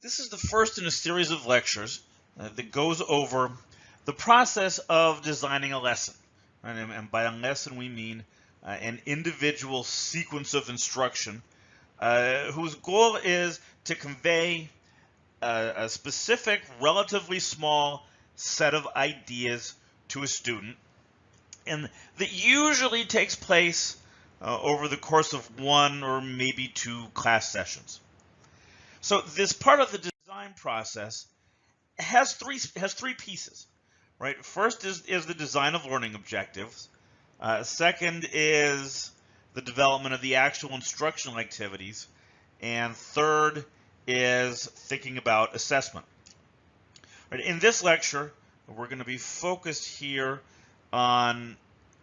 This is the first in a series of lectures that goes over the process of designing a lesson. Right? And by a lesson, we mean an individual sequence of instruction whose goal is to convey a specific, relatively small set of ideas to a student, and that usually takes place over the course of one or maybe two class sessions. So this part of the design process has three pieces, right? First is the design of learning objectives. Second is the development of the actual instructional activities, and third is thinking about assessment. Right, in this lecture, we're going to be focused here on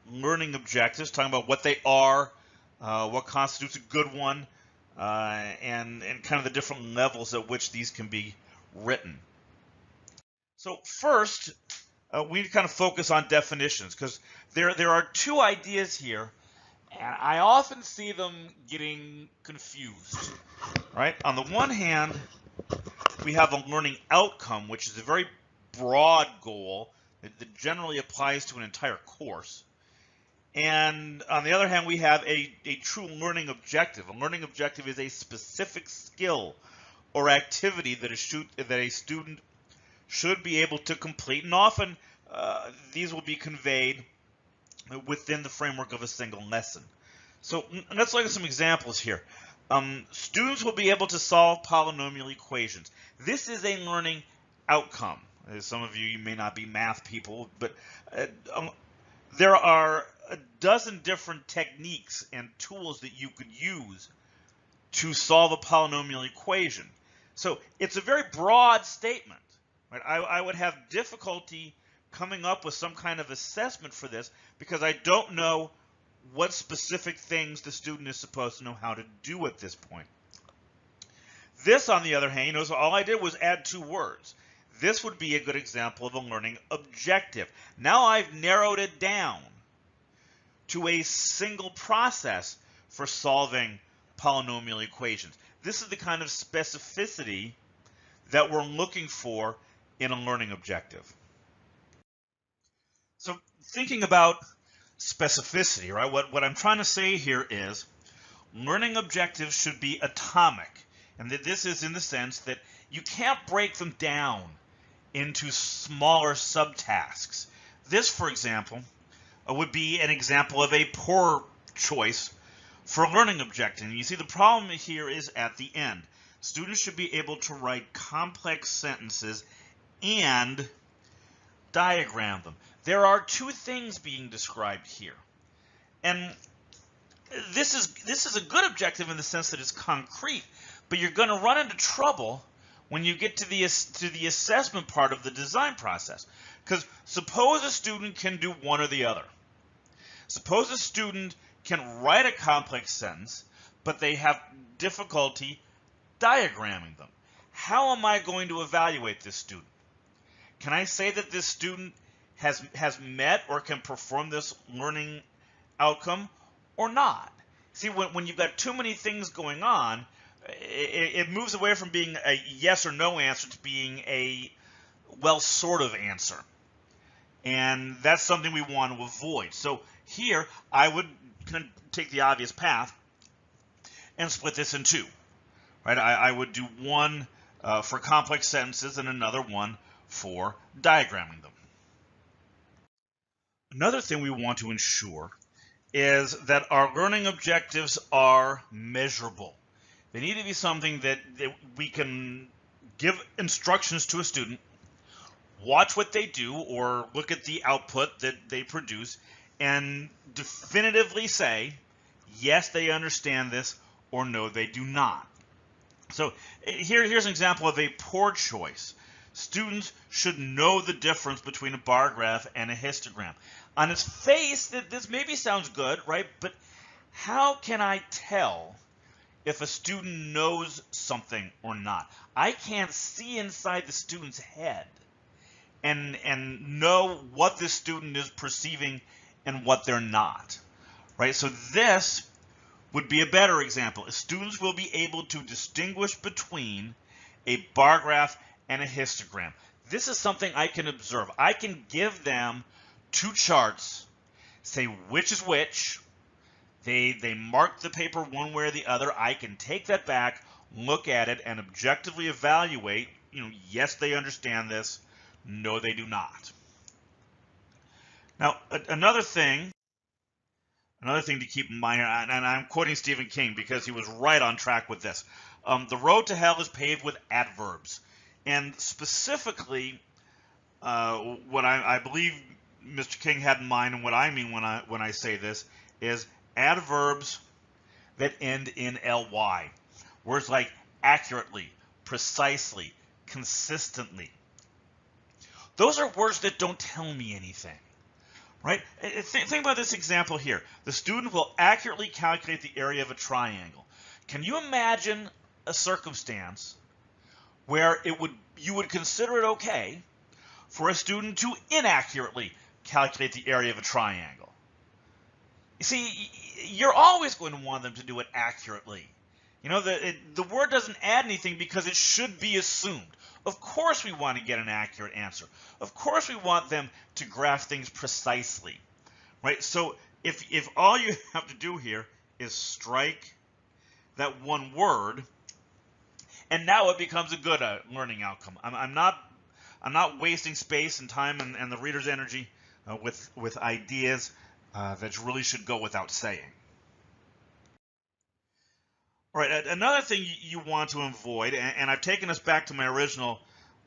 learning objectives, talking about what they are, what constitutes a good one, and kind of the different levels at which these can be written. So first, we need to kind of focus on definitions, because there are two ideas here, and I often see them getting confused. Right? On the one hand, we have a learning outcome, which is a very broad goal that generally applies to an entire course. And on the other hand, we have a true learning objective. A learning objective is a specific skill or activity that a student should be able to complete, and often these will be conveyed within the framework of a single lesson. So let's look at some examples here. Students will be able to solve polynomial equations. This is a learning outcome. Some of you may not be math people, but there are a dozen different techniques and tools that you could use to solve a polynomial equation. So it's a very broad statement. Right? I would have difficulty coming up with some kind of assessment for this because I don't know what specific things the student is supposed to know how to do at this point. This, on the other hand, so all I did was add two words. This would be a good example of a learning objective. Now I've narrowed it down to a single process for solving polynomial equations. This is the kind of specificity that we're looking for in a learning objective. So thinking about specificity, right? What I'm trying to say here is learning objectives should be atomic, and that this is in the sense that you can't break them down into smaller subtasks. This, for example, would be an example of a poor choice for a learning objective. And you see the problem here is at the end. Students should be able to write complex sentences and diagram them. There are two things being described here. And this is a good objective in the sense that it's concrete, but you're going to run into trouble when you get to the assessment part of the design process. Because suppose a student can do one or the other. Suppose a student can write a complex sentence, but they have difficulty diagramming them. How am I going to evaluate this student? Can I say that this student has met or can perform this learning outcome or not? See, when you've got too many things going on, it moves away from being a yes or no answer to being a well, sort of answer. And that's something we want to avoid. So here, I would kind of take the obvious path and split this in two. Right? I would do one for complex sentences and another one for diagramming them. Another thing we want to ensure is that our learning objectives are measurable. They need to be something that we can give instructions to a student, watch what they do, or look at the output that they produce, and definitively say, yes, they understand this, or no, they do not. So here's an example of a poor choice. Students should know the difference between a bar graph and a histogram. On its face, this maybe sounds good, right? But how can I tell if a student knows something or not? I can't see inside the student's head and know what the student is perceiving and what they're not, right? So this would be a better example. Students will be able to distinguish between a bar graph, and a histogram. This is something I can observe. I can give them two charts, say which is which. They mark the paper one way or the other. I can take that back, look at it, and objectively evaluate, yes, they understand this. No, they do not. Now, another thing to keep in mind, and I'm quoting Stephen King because he was right on track with this. The road to hell is paved with adverbs. And specifically, what I believe Mr. King had in mind, and what I mean when I say this, is adverbs that end in ly. Words like accurately, precisely, consistently. Those are words that don't tell me anything, right? Think about this example here. The student will accurately calculate the area of a triangle. Can you imagine a circumstance where you would consider it okay for a student to inaccurately calculate the area of a triangle? You see, you're always going to want them to do it accurately. The word doesn't add anything because it should be assumed. Of course we want to get an accurate answer. Of course we want them to graph things precisely, right? So if all you have to do here is strike that one word, and now it becomes a good learning outcome. I'm not wasting space and time and the reader's energy with ideas that really should go without saying. All right, another thing you want to avoid, and I've taken us back to my original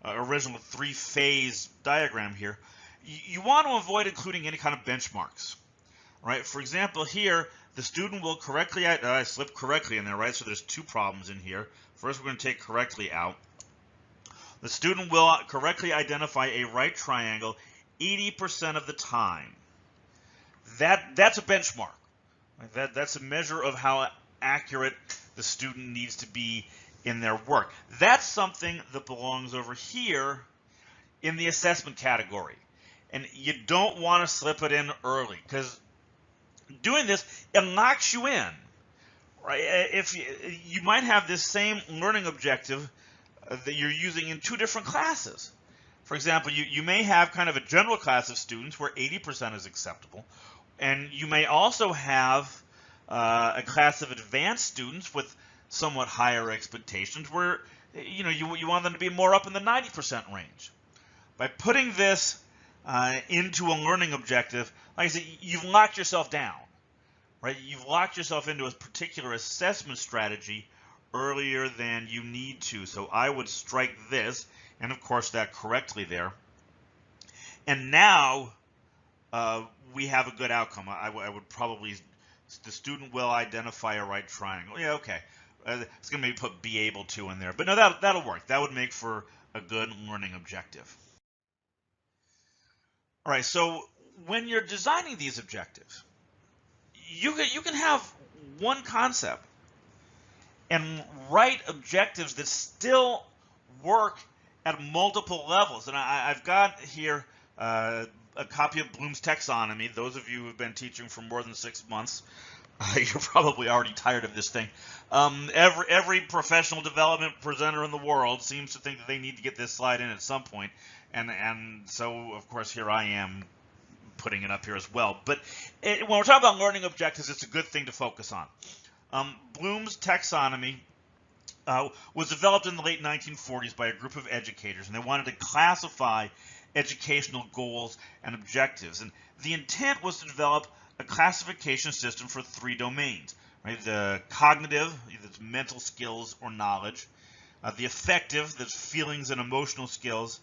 three-phase diagram here. You want to avoid including any kind of benchmarks, right? For example, here the student will correctly. I slipped correctly in there, right? So there's two problems in here. First, we're going to take correctly out. The student will correctly identify a right triangle 80% of the time. That's a benchmark. Right? That's a measure of how accurate the student needs to be in their work. That's something that belongs over here in the assessment category. And you don't want to slip it in early, because doing this, it locks you in. Right? If you might have this same learning objective that you're using in two different classes. For example, you may have kind of a general class of students where 80% is acceptable, and you may also have a class of advanced students with somewhat higher expectations where you want them to be more up in the 90% range. By putting this into a learning objective, like I said, you've locked yourself down, right? You've locked yourself into a particular assessment strategy earlier than you need to. So I would strike this, and of course that correctly there. And now we have a good outcome. I would probably, the student will identify a right triangle. Yeah, okay. It's going to maybe put be able to in there. But no, that'll work. That would make for a good learning objective. All right, so when you're designing these objectives, you can have one concept and write objectives that still work at multiple levels. And I've got here a copy of Bloom's taxonomy. Those of you who have been teaching for more than 6 months, you're probably already tired of this thing. Every professional development presenter in the world seems to think that they need to get this slide in at some point. And so, of course, here I am putting it up here as well. But when we're talking about learning objectives, it's a good thing to focus on. Bloom's taxonomy was developed in the late 1940s by a group of educators, and they wanted to classify educational goals and objectives. And the intent was to develop a classification system for 3 domains, right? The cognitive, that's mental skills or knowledge, the affective, that's feelings and emotional skills,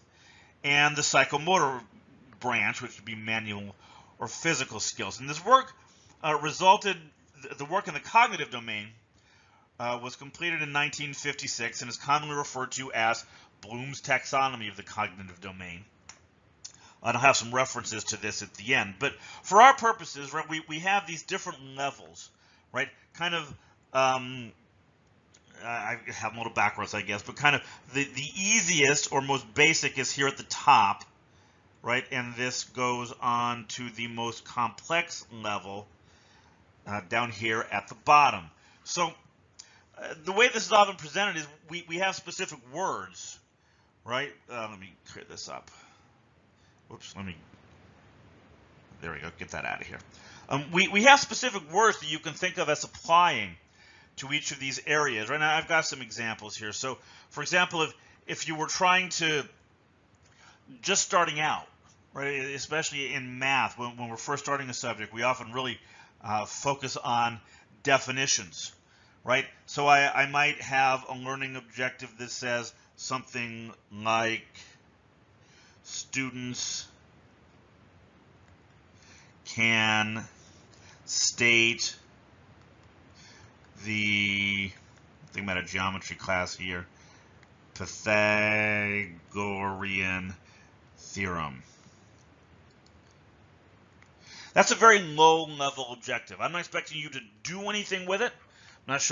and the psychomotor branch, which would be manual or physical skills. And this work the work in the cognitive domain was completed in 1956 and is commonly referred to as Bloom's taxonomy of the cognitive domain. I'll have some references to this at the end. But for our purposes, right, we have these different levels, right? Kind of, I have a little backwards, I guess, but kind of the easiest or most basic is here at the top, right? And this goes on to the most complex level down here at the bottom. So The way this is often presented is we have specific words, right? Let me clear this up. Whoops, there we go, get that out of here. We have specific words that you can think of as applying to each of these areas. Right now, I've got some examples here. So, for example, if you were trying to, just starting out, right, especially in math, when we're first starting a subject, we often really focus on definitions, right? So I might have a learning objective that says something like students can state the, I think about a geometry class here, Pythagorean theorem. That's a very low-level objective. I'm not expecting you to do anything with it. I'm not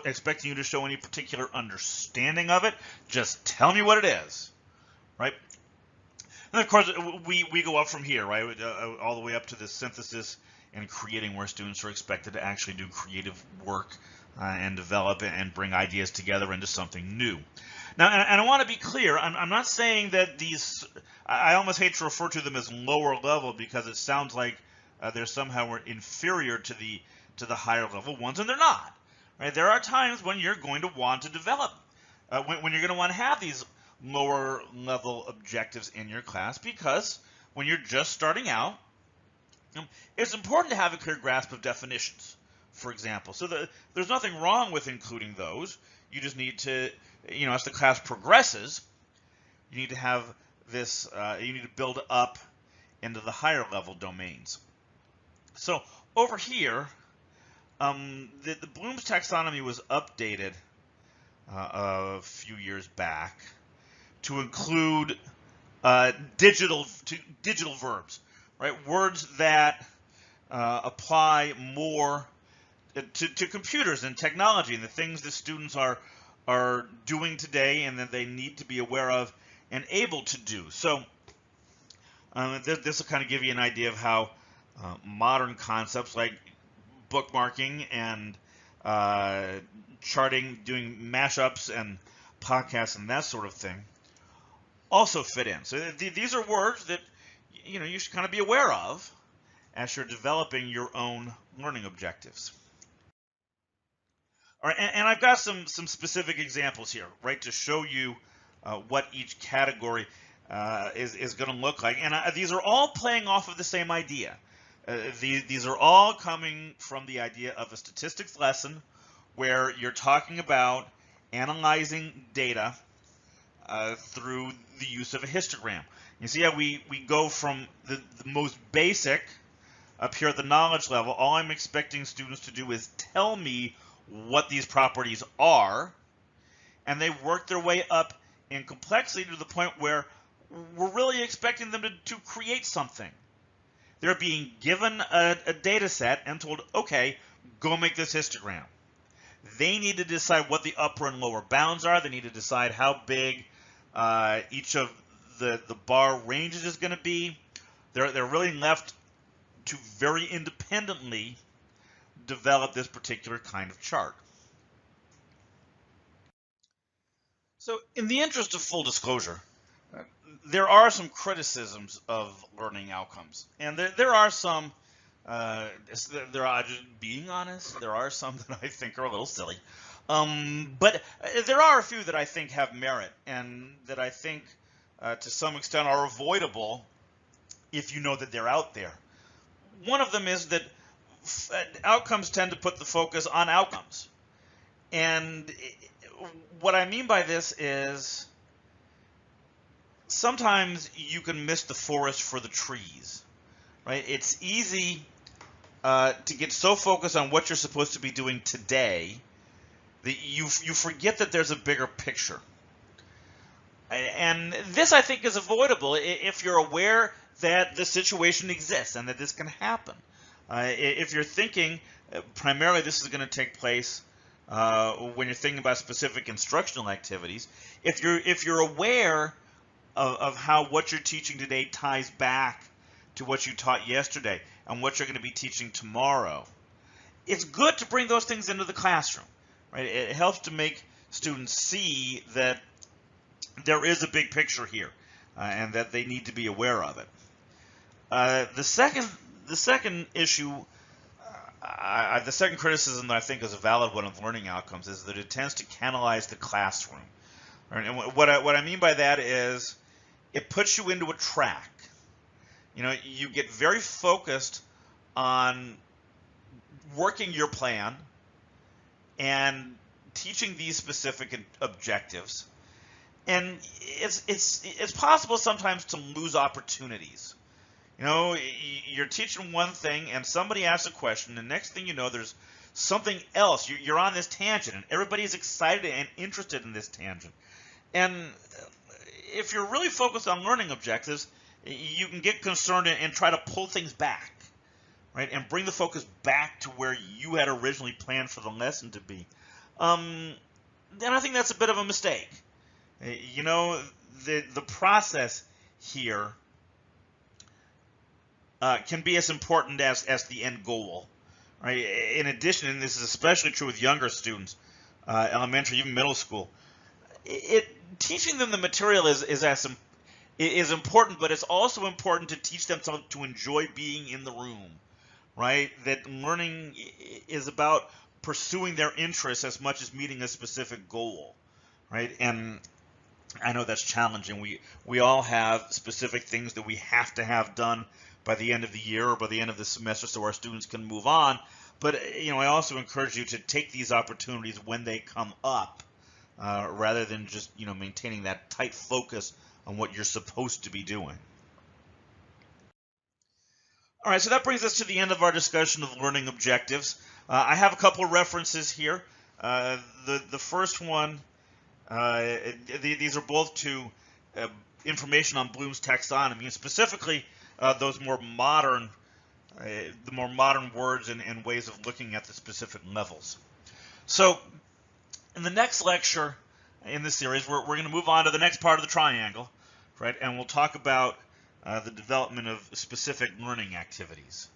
expecting you to show any particular understanding of it. Just tell me what it is, right? And of course, we go up from here, right, all the way up to the synthesis and creating, where students are expected to actually do creative work and develop and bring ideas together into something new. Now, and I want to be clear, I'm not saying that these, I almost hate to refer to them as lower level because it sounds like they're somehow inferior to the higher level ones, and they're not. Right? There are times when you're going to want to develop, when you're going to want to have these lower level objectives in your class, because when you're just starting out, it's important to have a clear grasp of definitions, for example. So there's nothing wrong with including those. You just need to, as the class progresses, you need to have this, you need to build up into the higher level domains. So over here, the Bloom's taxonomy was updated a few years back to include digital verbs, right? Words that apply more to computers and technology and the things that students are doing today and that they need to be aware of and able to do. So this will kind of give you an idea of how modern concepts like bookmarking and charting, doing mashups and podcasts and that sort of thing also fit in. So these are words that you should kind of be aware of as you're developing your own learning objectives. All right, and I've got some specific examples here, right, to show you what each category is going to look like. And these are all playing off of the same idea. These are all coming from the idea of a statistics lesson where you're talking about analyzing data through the use of a histogram. You see how we go from the most basic up here at the knowledge level. All I'm expecting students to do is tell me what these properties are, and they work their way up in complexity to the point where we're really expecting them to create something. They're being given a data set and told, okay, go make this histogram. They need to decide what the upper and lower bounds are. They need to decide how big each of the bar ranges is going to be. They're really left to very independently develop this particular kind of chart. So in the interest of full disclosure, there are some criticisms of learning outcomes, and there are some, just being honest, there are some that I think are a little silly, but there are a few that I think have merit and that I think to some extent are avoidable if you know that they're out there. One of them is that outcomes tend to put the focus on outcomes, and what I mean by this is sometimes you can miss the forest for the trees, right? It's easy to get so focused on what you're supposed to be doing today that you forget that there's a bigger picture. And this, I think, is avoidable if you're aware that the situation exists and that this can happen. If you're thinking primarily this is going to take place when you're thinking about specific instructional activities, if you're aware of how what you're teaching today ties back to what you taught yesterday and what you're going to be teaching tomorrow, it's good to bring those things into the classroom. right? It helps to make students see that there is a big picture here, and that they need to be aware of it. The second issue, the second criticism that I think is a valid one of learning outcomes is that it tends to canalize the classroom. Right? And what I mean by that is it puts you into a track. You get very focused on working your plan and teaching these specific objectives, and it's possible sometimes to lose opportunities. You're teaching one thing and somebody asks a question, and next thing you know, there's something else. You're on this tangent, and everybody's excited and interested in this tangent. And if you're really focused on learning objectives, you can get concerned and try to pull things back, right? And bring the focus back to where you had originally planned for the lesson to be. Then I think that's a bit of a mistake. The process here can be as important as the end goal, right? In addition, and this is especially true with younger students, elementary, even middle school, teaching them the material is important, but it's also important to teach them to enjoy being in the room, right? That learning is about pursuing their interests as much as meeting a specific goal, right? And I know that's challenging. We all have specific things that we have to have done by the end of the year or by the end of the semester so our students can move on. But I also encourage you to take these opportunities when they come up, rather than just maintaining that tight focus on what you're supposed to be doing. All right, so that brings us to the end of our discussion of learning objectives. I have a couple of references here. The first one, these are both to information on Bloom's taxonomy, and specifically those more modern, the more modern words and ways of looking at the specific levels. So in the next lecture in this series, we're going to move on to the next part of the triangle, right? And we'll talk about the development of specific learning activities.